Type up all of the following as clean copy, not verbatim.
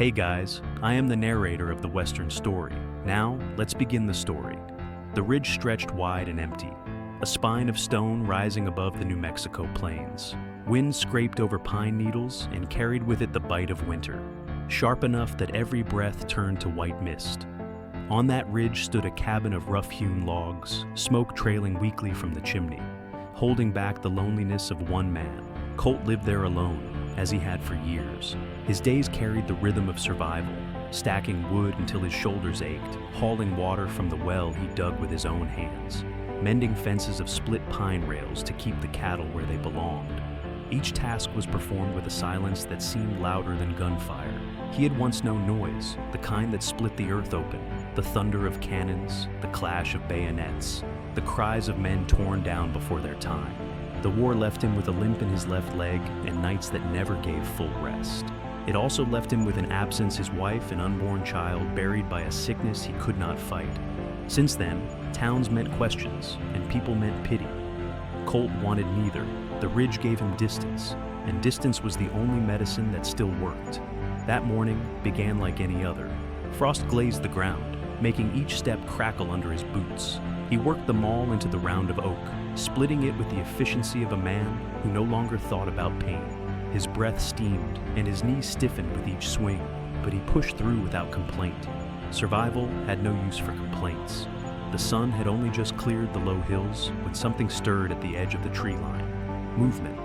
Hey guys, I am the narrator of the Western story. Now, let's begin the story. The ridge stretched wide and empty, a spine of stone rising above the New Mexico plains. Wind scraped over pine needles and carried with it the bite of winter, sharp enough that every breath turned to white mist. On that ridge stood a cabin of rough-hewn logs, smoke trailing weakly from the chimney, holding back the loneliness of one man. Colt lived there alone, as he had for years. His days carried the rhythm of survival, stacking wood until his shoulders ached, hauling water from the well he dug with his own hands, mending fences of split pine rails to keep the cattle where they belonged. Each task was performed with a silence that seemed louder than gunfire. He had once known noise, the kind that split the earth open, the thunder of cannons, the clash of bayonets, the cries of men torn down before their time. The war left him with a limp in his left leg and nights that never gave full rest. It also left him with an absence, his wife and unborn child buried by a sickness he could not fight. Since then, towns meant questions and people meant pity. Colt wanted neither. The ridge gave him distance, and distance was the only medicine that still worked. That morning began like any other. Frost glazed the ground, making each step crackle under his boots. He worked the maul into the round of oak, splitting it with the efficiency of a man who no longer thought about pain. His breath steamed, and his knees stiffened with each swing, but he pushed through without complaint. Survival had no use for complaints. The sun had only just cleared the low hills when something stirred at the edge of the tree line. Movement.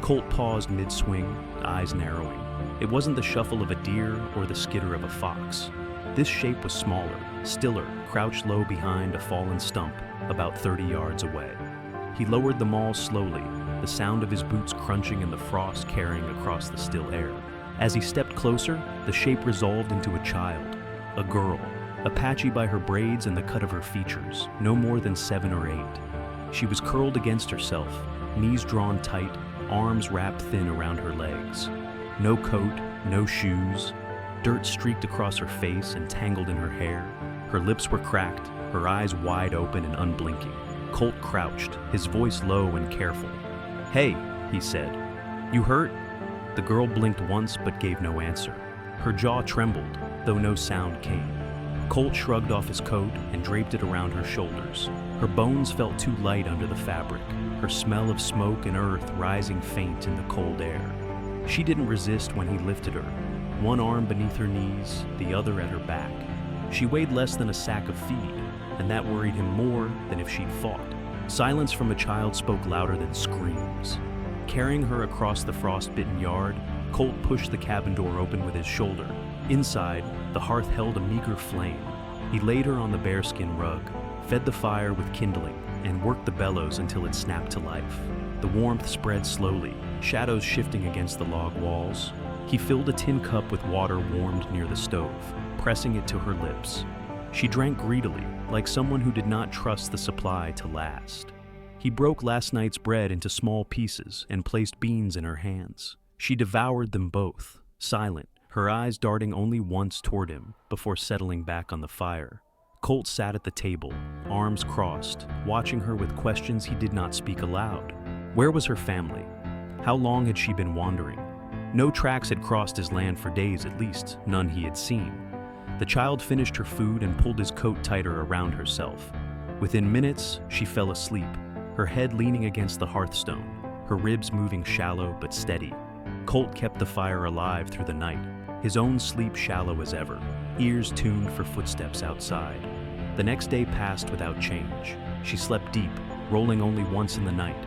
Colt paused mid-swing, eyes narrowing. It wasn't the shuffle of a deer or the skitter of a fox. This shape was smaller, stiller, crouched low behind a fallen stump, about 30 yards away. He lowered the maul slowly, the sound of his boots crunching in the frost carrying across the still air. As he stepped closer, the shape resolved into a child, a girl, Apache by her braids and the cut of her features, no more than 7 or 8. She was curled against herself, knees drawn tight, arms wrapped thin around her legs. No coat, no shoes. Dirt streaked across her face and tangled in her hair. Her lips were cracked, her eyes wide open and unblinking. Colt crouched, his voice low and careful. "Hey," he said. "You hurt?" The girl blinked once but gave no answer. Her jaw trembled, though no sound came. Colt shrugged off his coat and draped it around her shoulders. Her bones felt too light under the fabric, her smell of smoke and earth rising faint in the cold air. She didn't resist when he lifted her, one arm beneath her knees, the other at her back. She weighed less than a sack of feed, and that worried him more than if she'd fought. Silence from a child spoke louder than screams. Carrying her across the frost-bitten yard, Colt pushed the cabin door open with his shoulder. Inside, the hearth held a meager flame. He laid her on the bearskin rug, fed the fire with kindling, and worked the bellows until it snapped to life. The warmth spread slowly, shadows shifting against the log walls. He filled a tin cup with water warmed near the stove, pressing it to her lips. She drank greedily, like someone who did not trust the supply to last. He broke last night's bread into small pieces and placed beans in her hands. She devoured them both, silent, her eyes darting only once toward him before settling back on the fire. Colt sat at the table, arms crossed, watching her with questions he did not speak aloud. Where was her family? How long had she been wandering? No tracks had crossed his land for days, at least, none he had seen. The child finished her food and pulled his coat tighter around herself. Within minutes, she fell asleep, her head leaning against the hearthstone, her ribs moving shallow but steady. Colt kept the fire alive through the night, his own sleep shallow as ever, ears tuned for footsteps outside. The next day passed without change. She slept deep, rolling only once in the night.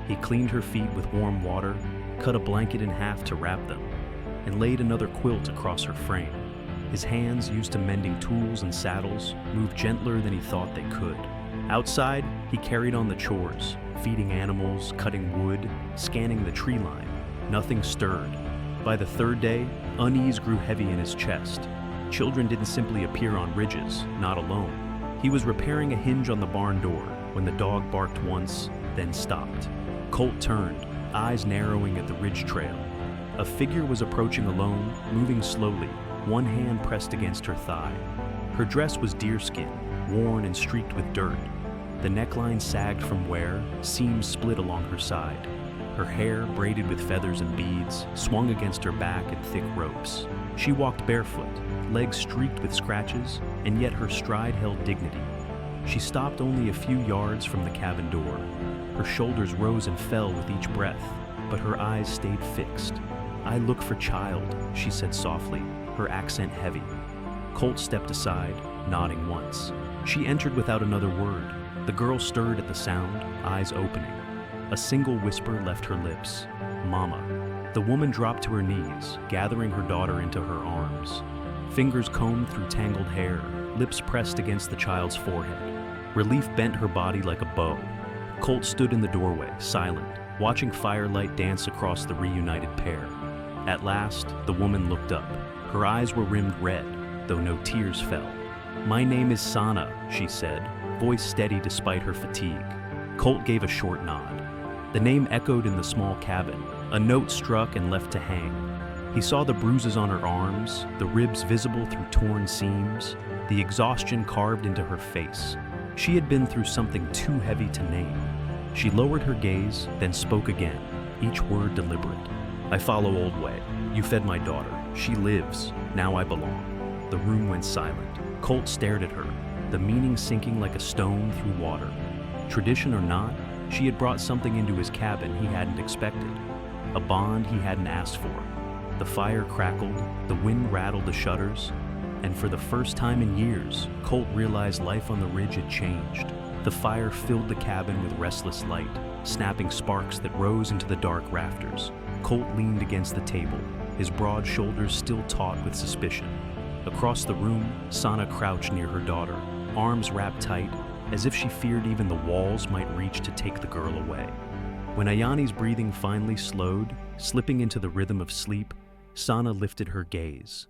He cleaned her feet with warm water, cut a blanket in half to wrap them, and laid another quilt across her frame. His hands, used to mending tools and saddles, moved gentler than he thought they could. Outside, he carried on the chores, feeding animals, cutting wood, scanning the tree line. Nothing stirred. By the third day, unease grew heavy in his chest. Children didn't simply appear on ridges, not alone. He was repairing a hinge on the barn door when the dog barked once, then stopped. Colt turned, eyes narrowing at the ridge trail. A figure was approaching alone, moving slowly, one hand pressed against her thigh. Her dress was deerskin, worn and streaked with dirt. The neckline sagged from wear, seams split along her side. Her hair, braided with feathers and beads, swung against her back in thick ropes. She walked barefoot, legs streaked with scratches, and yet her stride held dignity. She stopped only a few yards from the cabin door. Her shoulders rose and fell with each breath, but her eyes stayed fixed. "I look for child," she said softly, her accent heavy. Colt stepped aside, nodding once. She entered without another word. The girl stirred at the sound, eyes opening. A single whisper left her lips, "Mama." The woman dropped to her knees, gathering her daughter into her arms. Fingers combed through tangled hair, lips pressed against the child's forehead. Relief bent her body like a bow. Colt stood in the doorway, silent, watching firelight dance across the reunited pair. At last, the woman looked up. Her eyes were rimmed red, though no tears fell. "My name is Sana," she said, voice steady despite her fatigue. Colt gave a short nod. The name echoed in the small cabin. A note struck and left to hang. He saw the bruises on her arms, the ribs visible through torn seams, the exhaustion carved into her face. She had been through something too heavy to name. She lowered her gaze, then spoke again, each word deliberate. "I follow Old Way. You fed my daughter. She lives. Now I belong." The room went silent. Colt stared at her, the meaning sinking like a stone through water. Tradition or not, she had brought something into his cabin he hadn't expected. A bond he hadn't asked for. The fire crackled, the wind rattled the shutters, and for the first time in years, Colt realized life on the ridge had changed. The fire filled the cabin with restless light, snapping sparks that rose into the dark rafters. Colt leaned against the table, his broad shoulders still taut with suspicion. Across the room, Sana crouched near her daughter, arms wrapped tight, as if she feared even the walls might reach to take the girl away. When Ayani's breathing finally slowed, slipping into the rhythm of sleep, Sana lifted her gaze.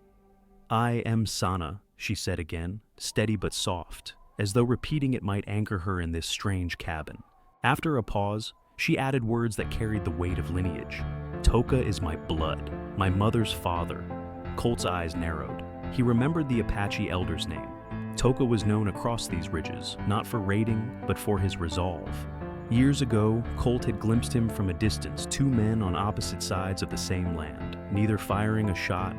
"I am Sana," she said again, steady but soft, as though repeating it might anchor her in this strange cabin. After a pause, she added words that carried the weight of lineage. "Toka is my blood, my mother's father." Colt's eyes narrowed. He remembered the Apache elder's name. Toka was known across these ridges, not for raiding, but for his resolve. Years ago, Colt had glimpsed him from a distance, two men on opposite sides of the same land, neither firing a shot,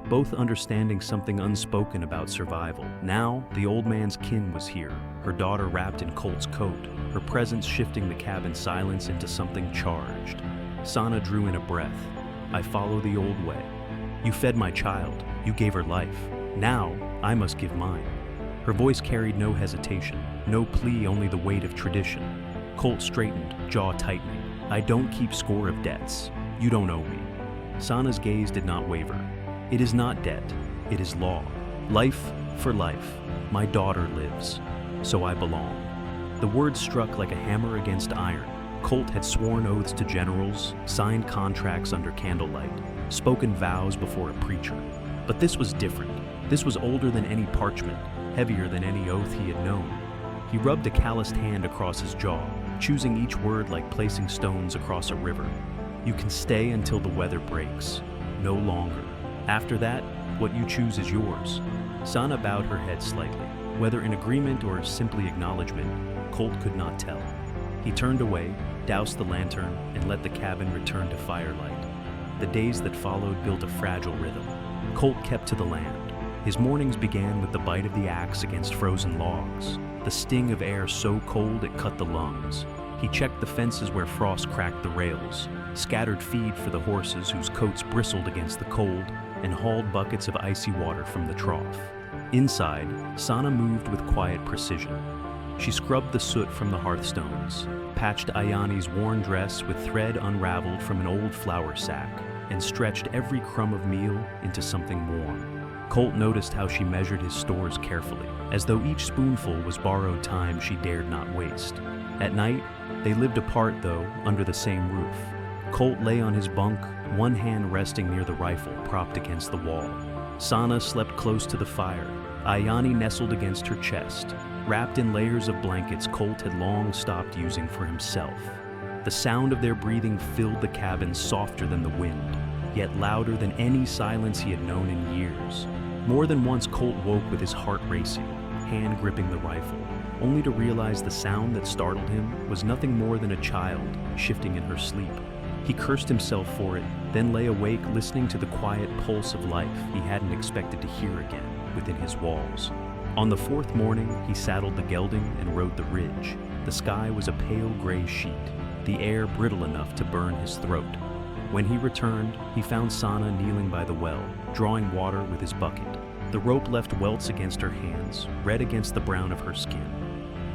both understanding something unspoken about survival. Now, the old man's kin was here, her daughter wrapped in Colt's coat, her presence shifting the cabin's silence into something charged. Sana drew in a breath. "I follow the old way. You fed my child, you gave her life. Now, I must give mine." Her voice carried no hesitation, no plea, only the weight of tradition. Colt straightened, jaw tightening. "I don't keep score of debts. You don't owe me." Sana's gaze did not waver. "It is not debt, it is law. Life for life. My daughter lives, so I belong." The words struck like a hammer against iron. Colt had sworn oaths to generals, signed contracts under candlelight, spoken vows before a preacher. But this was different. This was older than any parchment, heavier than any oath he had known. He rubbed a calloused hand across his jaw, choosing each word like placing stones across a river. "You can stay until the weather breaks. No longer. After that, what you choose is yours." Sana bowed her head slightly. Whether in agreement or simply acknowledgement, Colt could not tell. He turned away, doused the lantern, and let the cabin return to firelight. The days that followed built a fragile rhythm. Colt kept to the land. His mornings began with the bite of the axe against frozen logs, the sting of air so cold it cut the lungs. He checked the fences where frost cracked the rails, scattered feed for the horses whose coats bristled against the cold, and hauled buckets of icy water from the trough. Inside, Sana moved with quiet precision. She scrubbed the soot from the hearthstones, patched Ayani's worn dress with thread unraveled from an old flour sack, and stretched every crumb of meal into something warm. Colt noticed how she measured his stores carefully, as though each spoonful was borrowed time she dared not waste. At night, they lived apart though, under the same roof. Colt lay on his bunk, one hand resting near the rifle propped against the wall. Sana slept close to the fire. Ayani nestled against her chest, wrapped in layers of blankets Colt had long stopped using for himself. The sound of their breathing filled the cabin softer than the wind, yet louder than any silence he had known in years. More than once Colt woke with his heart racing, hand gripping the rifle, only to realize the sound that startled him was nothing more than a child shifting in her sleep. He cursed himself for it, then lay awake listening to the quiet pulse of life he hadn't expected to hear again within his walls. On the fourth morning, he saddled the gelding and rode the ridge. The sky was a pale gray sheet, the air brittle enough to burn his throat. When he returned, he found Sana kneeling by the well, drawing water with his bucket. The rope left welts against her hands, red against the brown of her skin.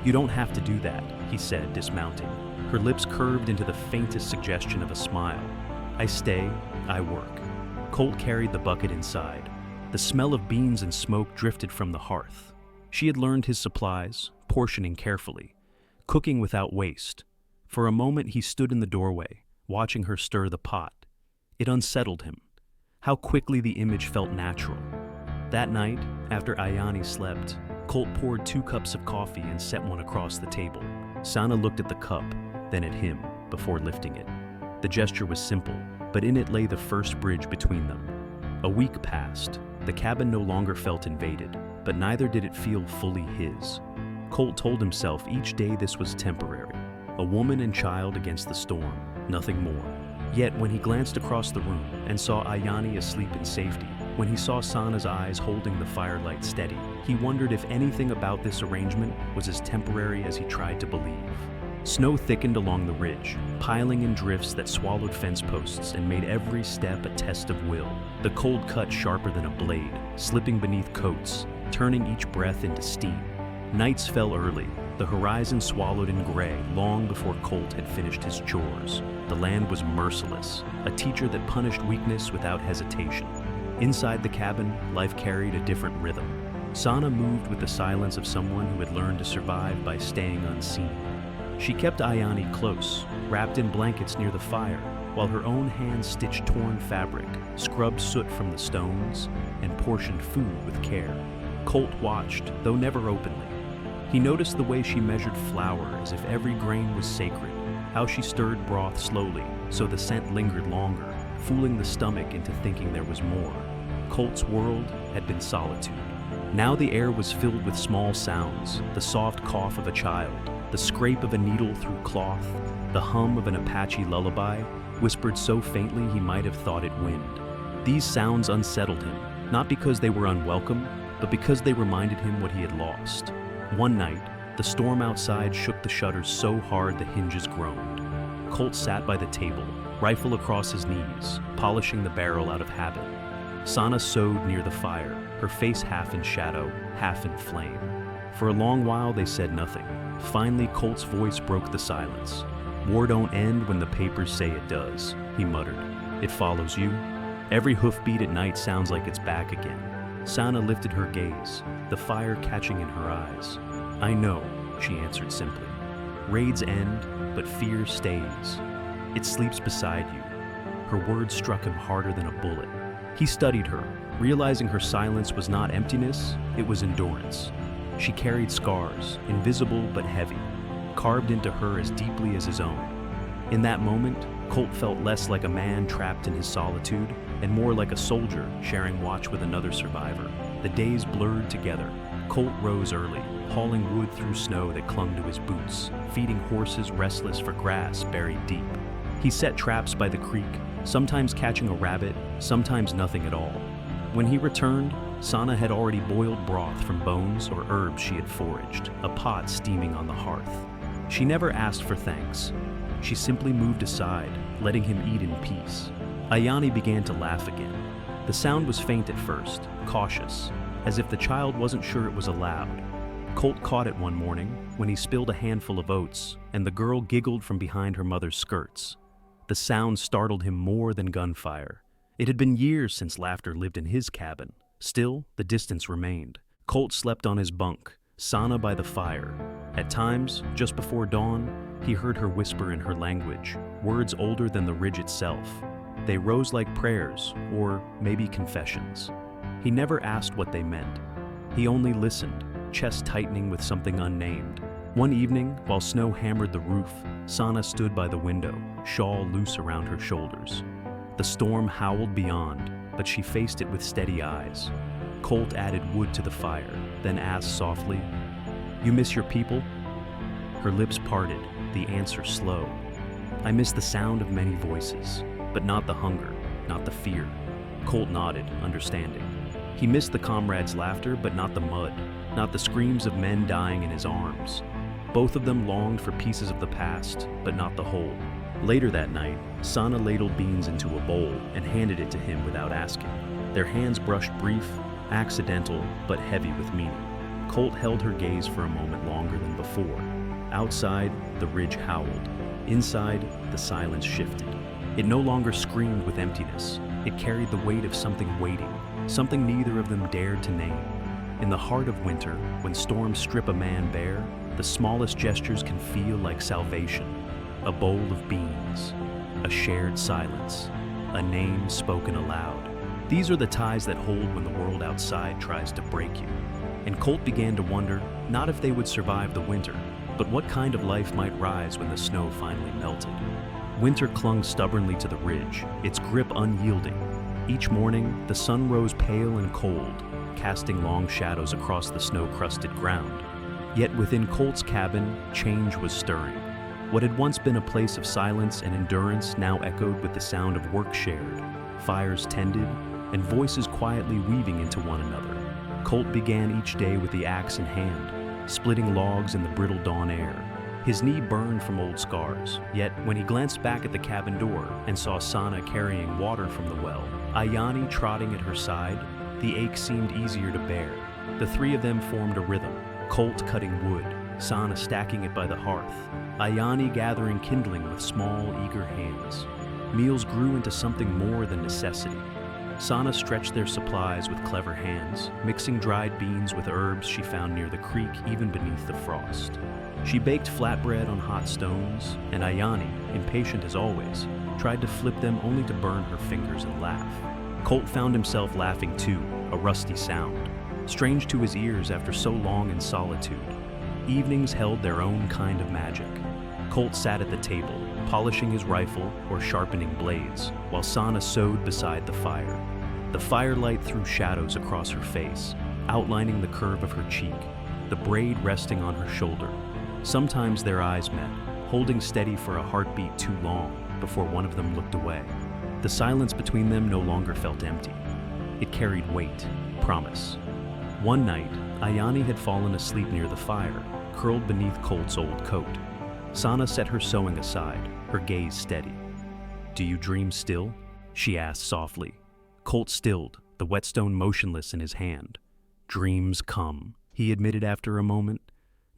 "You don't have to do that," he said, dismounting. Her lips curved into the faintest suggestion of a smile. "I stay, I work." Colt carried the bucket inside. The smell of beans and smoke drifted from the hearth. She had learned his supplies, portioning carefully, cooking without waste. For a moment he stood in the doorway, watching her stir the pot. It unsettled him. How quickly the image felt natural. That night, after Ayani slept, Colt poured 2 cups of coffee and set one across the table. Sana looked at the cup, then at him, before lifting it. The gesture was simple, but in it lay the first bridge between them. A week passed. The cabin no longer felt invaded, but neither did it feel fully his. Colt told himself each day this was temporary. A woman and child against the storm, nothing more. Yet when he glanced across the room and saw Ayani asleep in safety, when he saw Sana's eyes holding the firelight steady, he wondered if anything about this arrangement was as temporary as he tried to believe. Snow thickened along the ridge, piling in drifts that swallowed fence posts and made every step a test of will. The cold cut sharper than a blade, slipping beneath coats, turning each breath into steam. Nights fell early, the horizon swallowed in gray long before Colt had finished his chores. The land was merciless, a teacher that punished weakness without hesitation. Inside the cabin, life carried a different rhythm. Sana moved with the silence of someone who had learned to survive by staying unseen. She kept Ayani close, wrapped in blankets near the fire, while her own hands stitched torn fabric, scrubbed soot from the stones, and portioned food with care. Colt watched, though never openly. He noticed the way she measured flour as if every grain was sacred, how she stirred broth slowly so the scent lingered longer, fooling the stomach into thinking there was more. Colt's world had been solitude. Now the air was filled with small sounds, the soft cough of a child, the scrape of a needle through cloth, the hum of an Apache lullaby, whispered so faintly he might have thought it wind. These sounds unsettled him, not because they were unwelcome, but because they reminded him what he had lost. One night, the storm outside shook the shutters so hard the hinges groaned. Colt sat by the table, rifle across his knees, polishing the barrel out of habit. Sana sewed near the fire, her face half in shadow, half in flame. For a long while they said nothing. Finally, Colt's voice broke the silence. "War don't end when the papers say it does," he muttered. "It follows you. Every hoofbeat at night sounds like it's back again." Sana lifted her gaze, the fire catching in her eyes. "I know," she answered simply. "Raids end, but fear stays. It sleeps beside you." Her words struck him harder than a bullet. He studied her, realizing her silence was not emptiness, it was endurance. She carried scars, invisible but heavy, carved into her as deeply as his own. In that moment, Colt felt less like a man trapped in his solitude and more like a soldier sharing watch with another survivor. The days blurred together. Colt rose early, hauling wood through snow that clung to his boots, feeding horses restless for grass buried deep. He set traps by the creek, sometimes catching a rabbit, sometimes nothing at all. When he returned, Sana had already boiled broth from bones or herbs she had foraged, a pot steaming on the hearth. She never asked for thanks. She simply moved aside, letting him eat in peace. Ayani began to laugh again. The sound was faint at first, cautious, as if the child wasn't sure it was allowed. Colt caught it one morning when he spilled a handful of oats, and the girl giggled from behind her mother's skirts. The sound startled him more than gunfire. It had been years since laughter lived in his cabin. Still, the distance remained. Colt slept on his bunk, Sana by the fire. At times, just before dawn, he heard her whisper in her language, words older than the ridge itself. They rose like prayers, or maybe confessions. He never asked what they meant. He only listened, chest tightening with something unnamed. One evening, while snow hammered the roof, Sana stood by the window, shawl loose around her shoulders. The storm howled beyond, but she faced it with steady eyes. Colt added wood to the fire, then asked softly, "You miss your people?" Her lips parted, the answer slow. I miss the sound of many voices, but not the hunger, not the fear. Colt nodded, understanding. He missed the comrades' laughter, but not the mud, not the screams of men dying in his arms. Both of them longed for pieces of the past, but not the whole. Later that night, Sana ladled beans into a bowl and handed it to him without asking. Their hands brushed brief, accidental, but heavy with meaning. Colt held her gaze for a moment longer than before. Outside, the ridge howled. Inside, the silence shifted. It no longer screamed with emptiness. It carried the weight of something waiting, something neither of them dared to name. In the heart of winter, when storms strip a man bare, the smallest gestures can feel like salvation. A bowl of beans, a shared silence, a name spoken aloud. These are the ties that hold when the world outside tries to break you. And Colt began to wonder, not if they would survive the winter, but what kind of life might rise when the snow finally melted. Winter clung stubbornly to the ridge, its grip unyielding. Each morning, the sun rose pale and cold, casting long shadows across the snow-crusted ground. Yet within Colt's cabin, change was stirring. What had once been a place of silence and endurance now echoed with the sound of work shared, fires tended, and voices quietly weaving into one another. Colt began each day with the axe in hand, splitting logs in the brittle dawn air. His knee burned from old scars, yet when he glanced back at the cabin door and saw Sana carrying water from the well, Ayani trotting at her side, the ache seemed easier to bear. The three of them formed a rhythm, Colt cutting wood, Sana stacking it by the hearth, Ayani gathering kindling with small, eager hands. Meals grew into something more than necessity. Sana stretched their supplies with clever hands, mixing dried beans with herbs she found near the creek even beneath the frost. She baked flatbread on hot stones, and Ayani, impatient as always, tried to flip them only to burn her fingers and laugh. Colt found himself laughing too, a rusty sound, strange to his ears after so long in solitude. Evenings held their own kind of magic. Colt sat at the table, polishing his rifle or sharpening blades, while Sana sewed beside the fire. The firelight threw shadows across her face, outlining the curve of her cheek, the braid resting on her shoulder. Sometimes their eyes met, holding steady for a heartbeat too long before one of them looked away. The silence between them no longer felt empty. It carried weight, promise. One night, Ayani had fallen asleep near the fire, curled beneath Colt's old coat. Sana set her sewing aside, her gaze steady. "Do you dream still?" she asked softly. Colt stilled, the whetstone motionless in his hand. "Dreams come," he admitted after a moment.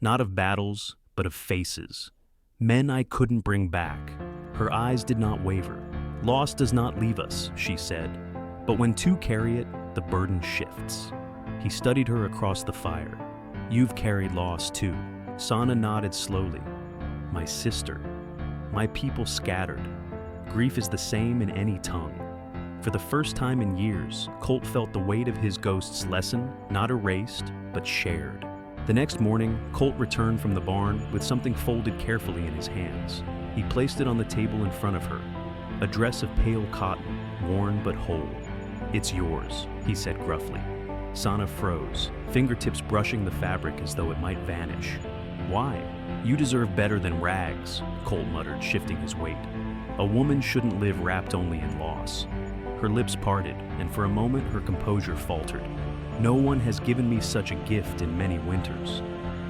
"Not of battles, but of faces. Men I couldn't bring back." Her eyes did not waver. "Loss does not leave us," she said. "But when two carry it, the burden shifts." He studied her across the fire. "You've carried loss too." Sana nodded slowly. "My sister. My people scattered. Grief is the same in any tongue." For the first time in years, Colt felt the weight of his ghost's lesson, not erased, but shared. The next morning, Colt returned from the barn with something folded carefully in his hands. He placed it on the table in front of her, a dress of pale cotton, worn but whole. "It's yours," he said gruffly. Sana froze, fingertips brushing the fabric as though it might vanish. "Why?" "You deserve better than rags," Colt muttered, shifting his weight. "A woman shouldn't live wrapped only in loss." Her lips parted, and for a moment her composure faltered. "No one has given me such a gift in many winters."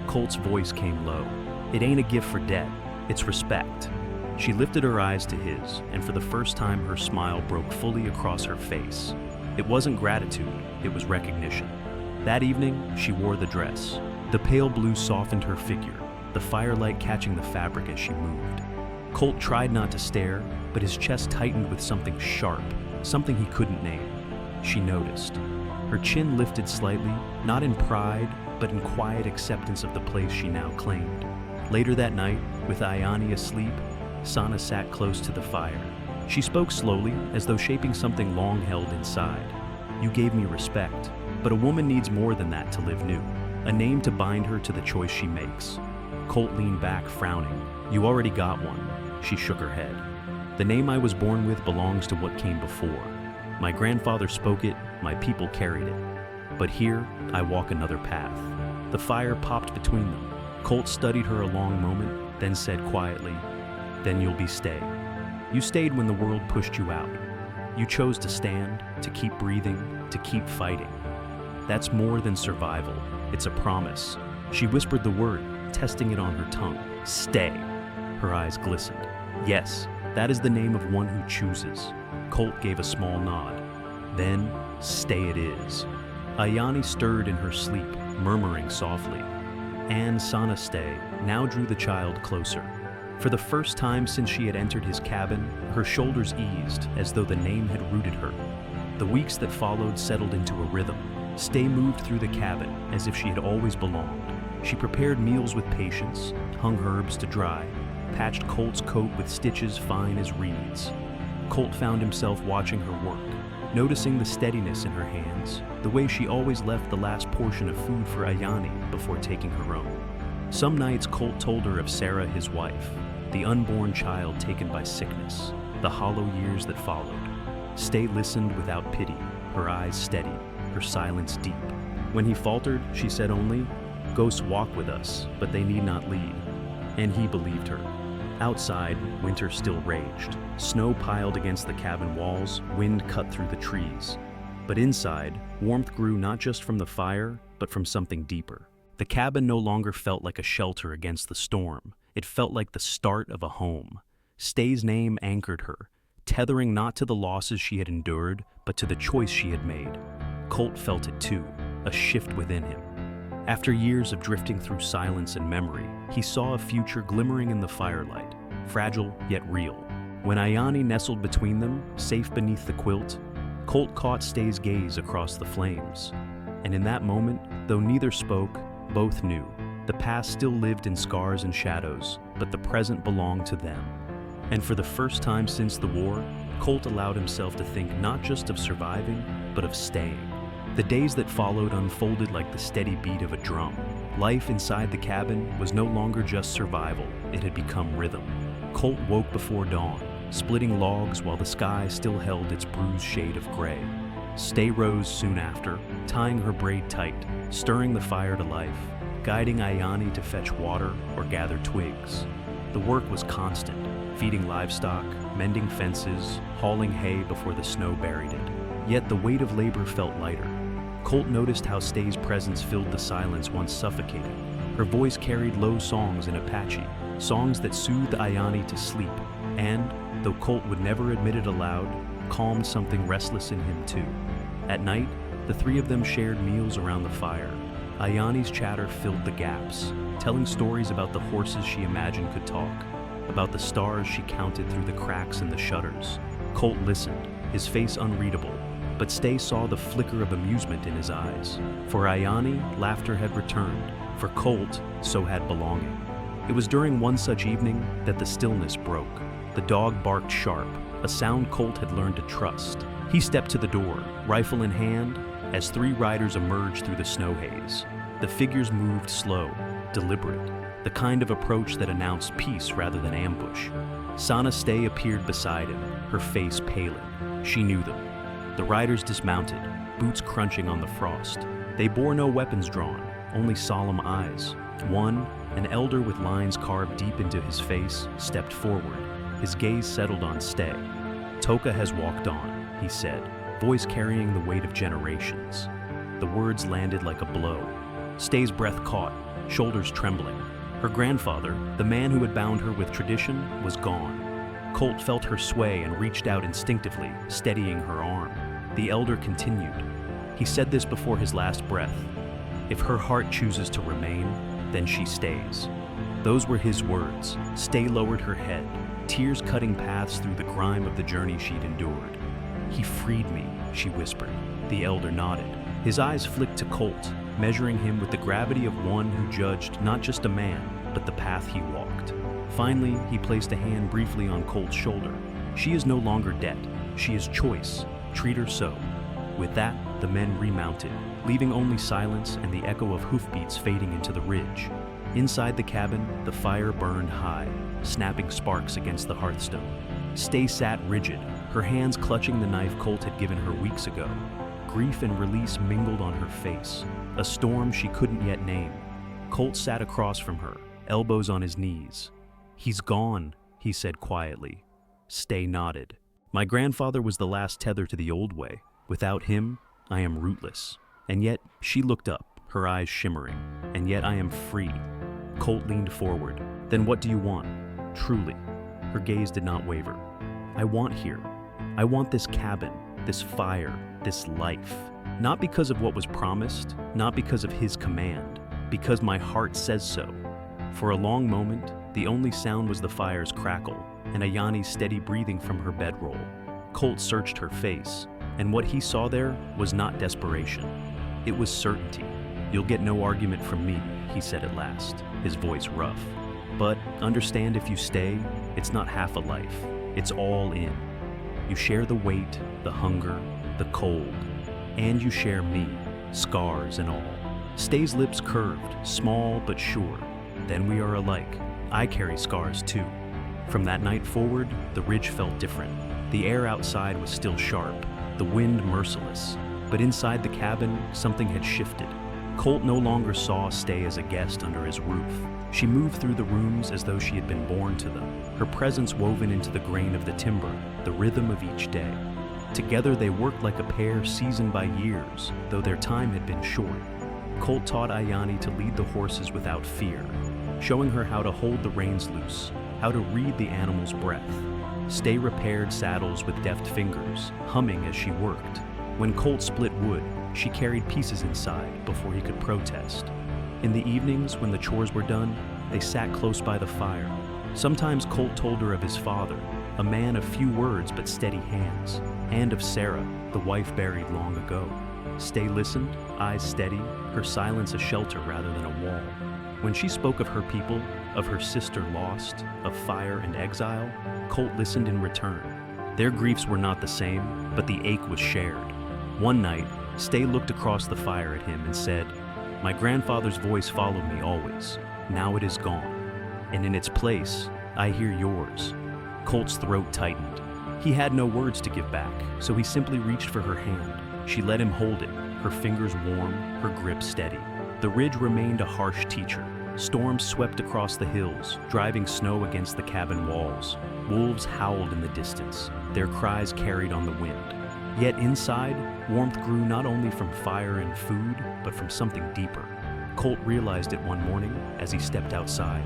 Colt's voice came low. "It ain't a gift for debt, it's respect." She lifted her eyes to his, and for the first time her smile broke fully across her face. It wasn't gratitude, it was recognition. That evening, she wore the dress. The pale blue softened her figure, the firelight catching the fabric as she moved. Colt tried not to stare, but his chest tightened with something sharp, something he couldn't name. She noticed. Her chin lifted slightly, not in pride, but in quiet acceptance of the place she now claimed. Later that night, with Ayani asleep, Sana sat close to the fire. She spoke slowly, as though shaping something long held inside. "You gave me respect, but a woman needs more than that to live new. A name to bind her to the choice she makes." Colt leaned back, frowning. "You already got one." She shook her head. "The name I was born with belongs to what came before. My grandfather spoke it, my people carried it. But here, I walk another path." The fire popped between them. Colt studied her a long moment, then said quietly, then you'll be Stay. You stayed when the world pushed you out. You chose to stand, to keep breathing, to keep fighting. That's more than survival. It's a promise. She whispered the word, testing it on her tongue. Stay. Her eyes glistened. Yes, that is the name of one who chooses. Colt gave a small nod. Then, Stay it is. Ayani stirred in her sleep, murmuring softly. And Sana Stay now drew the child closer. For the first time since she had entered his cabin, her shoulders eased as though the name had rooted her. The weeks that followed settled into a rhythm. Stay moved through the cabin as if she had always belonged. She prepared meals with patience, hung herbs to dry, patched Colt's coat with stitches fine as reeds. Colt found himself watching her work, noticing the steadiness in her hands, the way she always left the last portion of food for Ayani before taking her own. Some nights Colt told her of Sarah, his wife, the unborn child taken by sickness, the hollow years that followed. Stay listened without pity, her eyes steady, her silence deep. When he faltered, she said only, "Ghosts walk with us, but they need not lead." And he believed her. Outside, winter still raged. Snow piled against the cabin walls, wind cut through the trees. But inside, warmth grew not just from the fire, but from something deeper. The cabin no longer felt like a shelter against the storm. It felt like the start of a home. Stay's name anchored her, tethering not to the losses she had endured, but to the choice she had made. Colt felt it too, a shift within him. After years of drifting through silence and memory, he saw a future glimmering in the firelight, fragile yet real. When Ayani nestled between them, safe beneath the quilt, Colt caught Stay's gaze across the flames. And in that moment, though neither spoke, both knew. The past still lived in scars and shadows, but the present belonged to them. And for the first time since the war, Colt allowed himself to think not just of surviving, but of staying. The days that followed unfolded like the steady beat of a drum. Life inside the cabin was no longer just survival, it had become rhythm. Colt woke before dawn, splitting logs while the sky still held its bruised shade of gray. Stay rose soon after, tying her braid tight, stirring the fire to life, guiding Ayani to fetch water or gather twigs. The work was constant, feeding livestock, mending fences, hauling hay before the snow buried it. Yet the weight of labor felt lighter. Colt noticed how Stay's presence filled the silence once suffocating. Her voice carried low songs in Apache, songs that soothed Ayani to sleep, and, though Colt would never admit it aloud, calmed something restless in him too. At night, the three of them shared meals around the fire. Ayani's chatter filled the gaps, telling stories about the horses she imagined could talk, about the stars she counted through the cracks in the shutters. Colt listened, his face unreadable, but Stay saw the flicker of amusement in his eyes. For Ayani, laughter had returned. For Colt, so had belonging. It was during one such evening that the stillness broke. The dog barked sharp, a sound Colt had learned to trust. He stepped to the door, rifle in hand, as three riders emerged through the snow haze. The figures moved slow, deliberate, the kind of approach that announced peace rather than ambush. Sana Stay appeared beside him, her face paling. She knew them. The riders dismounted, boots crunching on the frost. They bore no weapons drawn, only solemn eyes. One, an elder with lines carved deep into his face, stepped forward. His gaze settled on Stay. "Toka has walked on," he said, voice carrying the weight of generations. The words landed like a blow. Stay's breath caught, shoulders trembling. Her grandfather, the man who had bound her with tradition, was gone. Colt felt her sway and reached out instinctively, steadying her arm. The elder continued. He said this before his last breath. "If her heart chooses to remain, then she stays." Those were his words. Stay lowered her head, tears cutting paths through the grime of the journey she'd endured. "He freed me," she whispered. The elder nodded. His eyes flicked to Colt, measuring him with the gravity of one who judged not just a man, but the path he walked. Finally, he placed a hand briefly on Colt's shoulder. "She is no longer debt. She is choice. Treat her so." With that, the men remounted, leaving only silence and the echo of hoofbeats fading into the ridge. Inside the cabin, the fire burned high, snapping sparks against the hearthstone. Stay sat rigid, her hands clutching the knife Colt had given her weeks ago. Grief and release mingled on her face, a storm she couldn't yet name. Colt sat across from her, elbows on his knees. "He's gone," he he said quietly. Stay nodded. My grandfather was the last tether to the old way. Without him, I am rootless. And yet, she looked up, her eyes shimmering. And yet I am free. Colt leaned forward. Then what do you want? Truly. Her gaze did not waver. I want here. I want this cabin, this fire, this life. Not because of what was promised, not because of his command, because my heart says so. For a long moment, the only sound was the fire's crackle and Ayani's steady breathing from her bedroll. Colt searched her face, and what he saw there was not desperation. It was certainty. You'll get no argument from me, he said at last, his voice rough. But understand, if you stay, it's not half a life. It's all in. You share the weight, the hunger, the cold, and you share me, scars and all. Stay's lips curved, small but sure. Then we are alike. I carry scars too. From that night forward, the ridge felt different. The air outside was still sharp, the wind merciless. But inside the cabin, something had shifted. Colt no longer saw Stay as a guest under his roof. She moved through the rooms as though she had been born to them, her presence woven into the grain of the timber, the rhythm of each day. Together they worked like a pair seasoned by years, though their time had been short. Colt taught Ayani to lead the horses without fear, showing her how to hold the reins loose, how to read the animal's breath. Stay repaired saddles with deft fingers, humming as she worked. When Colt split wood, she carried pieces inside before he could protest. In the evenings, when the chores were done, they sat close by the fire. Sometimes Colt told her of his father, a man of few words but steady hands, and of Sarah, the wife buried long ago. Stay listened, eyes steady, her silence a shelter rather than a wall. When she spoke of her people, of her sister lost, of fire and exile, Colt listened in return. Their griefs were not the same, but the ache was shared. One night, Stay looked across the fire at him and said, "My grandfather's voice followed me always. Now it is gone. And in its place, I hear yours." Colt's throat tightened. He had no words to give back, so he simply reached for her hand. She let him hold it, her fingers warm, her grip steady. The ridge remained a harsh teacher. Storms swept across the hills, driving snow against the cabin walls. Wolves howled in the distance, their cries carried on the wind. Yet inside, warmth grew not only from fire and food, but from something deeper. Colt realized it one morning as he stepped outside.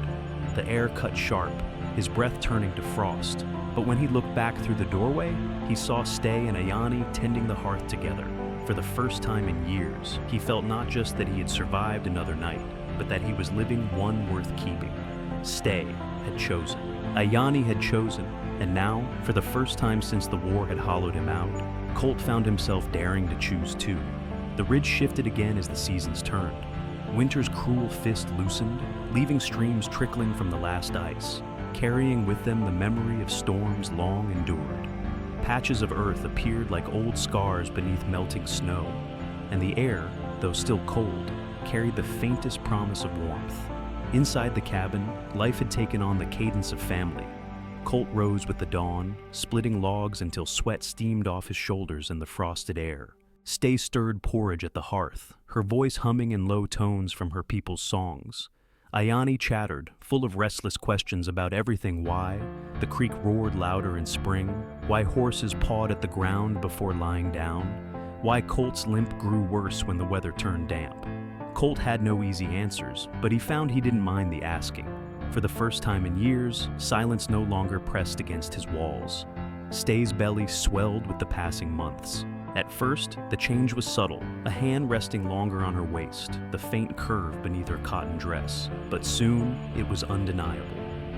The air cut sharp, his breath turning to frost. But when he looked back through the doorway, he saw Stay and Ayani tending the hearth together. For the first time in years, he felt not just that he had survived another night, but that he was living one worth keeping. Stay had chosen. Ayani had chosen, and now, for the first time since the war had hollowed him out, Colt found himself daring to choose too. The ridge shifted again as the seasons turned. Winter's cruel fist loosened, leaving streams trickling from the last ice, carrying with them the memory of storms long endured. Patches of earth appeared like old scars beneath melting snow, and the air, though still cold, carried the faintest promise of warmth. Inside the cabin, life had taken on the cadence of family. Colt rose with the dawn, splitting logs until sweat steamed off his shoulders in the frosted air. Stay stirred porridge at the hearth, her voice humming in low tones from her people's songs. Ayani chattered, full of restless questions about everything: why the creek roared louder in spring, why horses pawed at the ground before lying down, why Colt's limp grew worse when the weather turned damp. Colt had no easy answers, but he found he didn't mind the asking. For the first time in years, silence no longer pressed against his walls. Stay's belly swelled with the passing months. At first, the change was subtle, a hand resting longer on her waist, the faint curve beneath her cotton dress. But soon, it was undeniable.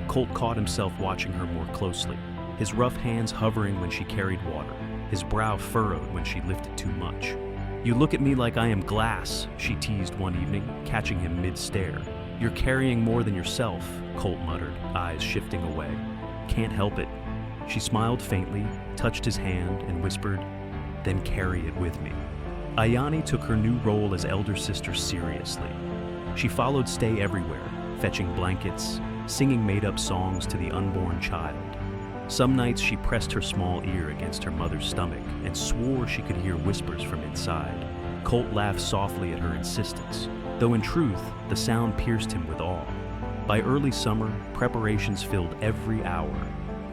Colt caught himself watching her more closely, his rough hands hovering when she carried water, his brow furrowed when she lifted too much. "You look at me like I am glass," she teased one evening, catching him mid-stare. "You're carrying more than yourself," Colt muttered, eyes shifting away. "Can't help it." She smiled faintly, touched his hand, and whispered, "Then carry it with me." Ayani took her new role as elder sister seriously. She followed Stay everywhere, fetching blankets, singing made-up songs to the unborn child. Some nights she pressed her small ear against her mother's stomach and swore she could hear whispers from inside. Colt laughed softly at her insistence, though in truth, the sound pierced him with awe. By early summer, preparations filled every hour.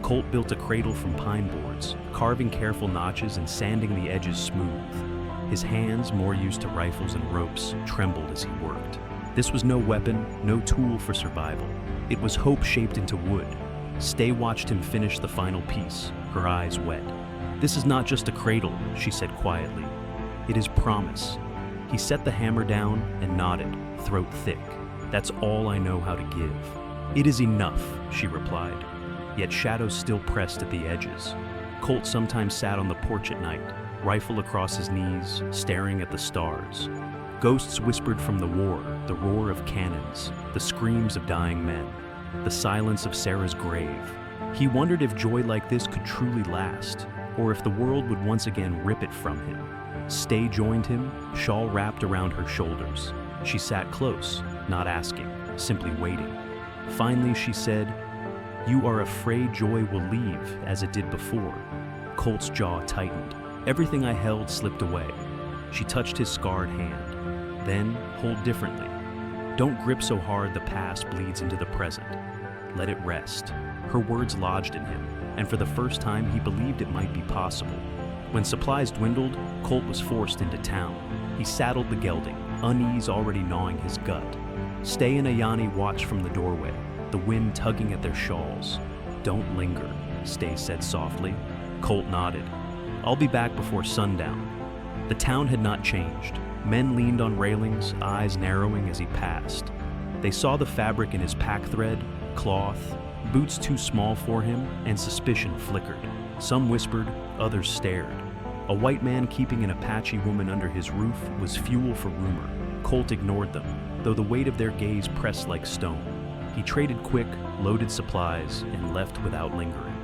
Colt built a cradle from pine boards, carving careful notches and sanding the edges smooth. His hands, more used to rifles and ropes, trembled as he worked. This was no weapon, no tool for survival. It was hope shaped into wood. Stay watched him finish the final piece, her eyes wet. "This is not just a cradle," she said quietly. "It is promise." He set the hammer down and nodded, throat thick. "That's all I know how to give." "It is enough," she replied. Yet shadows still pressed at the edges. Colt sometimes sat on the porch at night, rifle across his knees, staring at the stars. Ghosts whispered from the war, the roar of cannons, the screams of dying men, the silence of Sarah's grave. He wondered if joy like this could truly last, or if the world would once again rip it from him. Stay joined him, shawl wrapped around her shoulders. She sat close, not asking, simply waiting. Finally, she said, "You are afraid joy will leave, as it did before." Colt's jaw tightened. Everything I held slipped away. She touched his scarred hand. "Then, hold differently. Don't grip so hard the past bleeds into the present. Let it rest." Her words lodged in him, and for the first time he believed it might be possible. When supplies dwindled, Colt was forced into town. He saddled the gelding, unease already gnawing his gut. Stay and Ayani watched from the doorway, the wind tugging at their shawls. "Don't linger," Stay said softly. Colt nodded. "I'll be back before sundown." The town had not changed. Men leaned on railings, eyes narrowing as he passed. They saw the fabric in his pack thread, cloth, boots too small for him, and suspicion flickered. Some whispered, others stared. A white man keeping an Apache woman under his roof was fuel for rumor. Colt ignored them, though the weight of their gaze pressed like stone. He traded quick, loaded supplies, and left without lingering.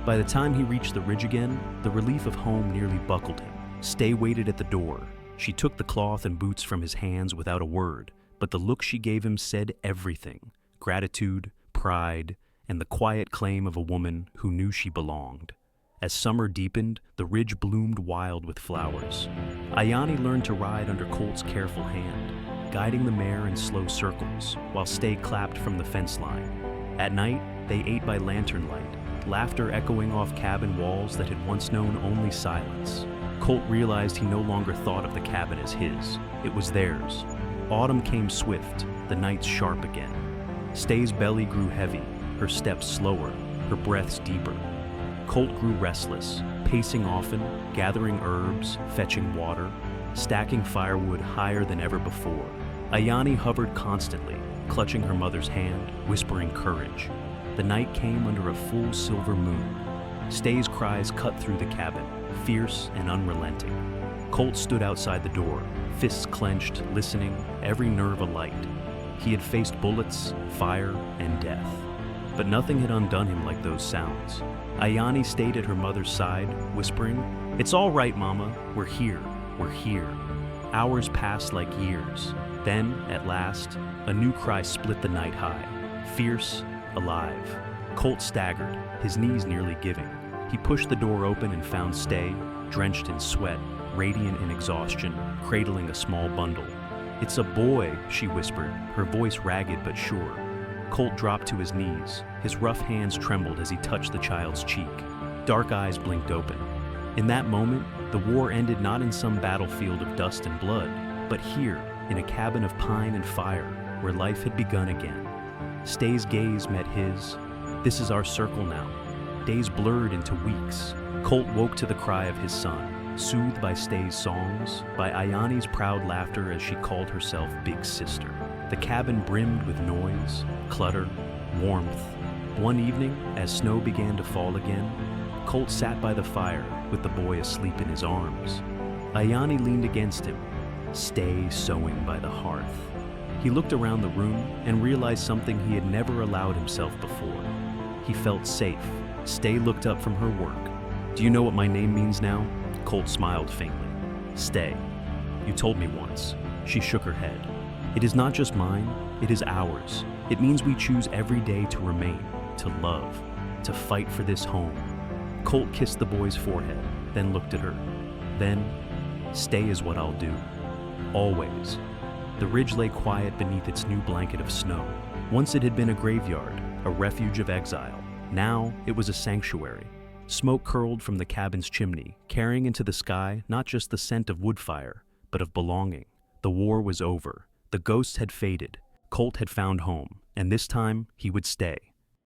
By the time he reached the ridge again, the relief of home nearly buckled him. Stay waited at the door. She took the cloth and boots from his hands without a word, but the look she gave him said everything: gratitude, pride, and the quiet claim of a woman who knew she belonged. As summer deepened, the ridge bloomed wild with flowers. Ayani learned to ride under Colt's careful hand, guiding the mare in slow circles, while Stay clapped from the fence line. At night, they ate by lantern light, laughter echoing off cabin walls that had once known only silence. Colt realized he no longer thought of the cabin as his. It was theirs. Autumn came swift, the nights sharp again. Stay's belly grew heavy, her steps slower, her breaths deeper. Colt grew restless, pacing often, gathering herbs, fetching water, stacking firewood higher than ever before. Ayani hovered constantly, clutching her mother's hand, whispering courage. The night came under a full silver moon. Stay's cries cut through the cabin, fierce and unrelenting. Colt stood outside the door, fists clenched, listening, every nerve alight. He had faced bullets, fire, and death, but nothing had undone him like those sounds. Ayani stayed at her mother's side, whispering, "It's all right, Mama. We're here. We're here." Hours passed like years. Then, at last, a new cry split the night high, fierce, alive. Colt staggered, his knees nearly giving. He pushed the door open and found Stay, drenched in sweat, radiant in exhaustion, cradling a small bundle. "It's a boy," she whispered, her voice ragged but sure. Colt dropped to his knees. His rough hands trembled as he touched the child's cheek. Dark eyes blinked open. In that moment, the war ended not in some battlefield of dust and blood, but here, in a cabin of pine and fire, where life had begun again. Stay's gaze met his. "This is our circle now." Days blurred into weeks. Colt woke to the cry of his son, soothed by Stay's songs, by Ayani's proud laughter as she called herself Big Sister. The cabin brimmed with noise, clutter, warmth. One evening, as snow began to fall again, Colt sat by the fire with the boy asleep in his arms. Ayani leaned against him, Stay sewing by the hearth. He looked around the room and realized something he had never allowed himself before. He felt safe. Stay looked up from her work. "Do you know what my name means now?" Colt smiled faintly. "Stay. You told me once." She shook her head. "It is not just mine, it is ours. It means we choose every day to remain, to love, to fight for this home." Colt kissed the boy's forehead, then looked at her. Then, "Stay is what I'll do. Always." The ridge lay quiet beneath its new blanket of snow. Once it had been a graveyard, a refuge of exile. Now it was a sanctuary. Smoke curled from the cabin's chimney, carrying into the sky not just the scent of wood fire, but of belonging. The war was over. The ghosts had faded. Colt had found home, and this time he would stay.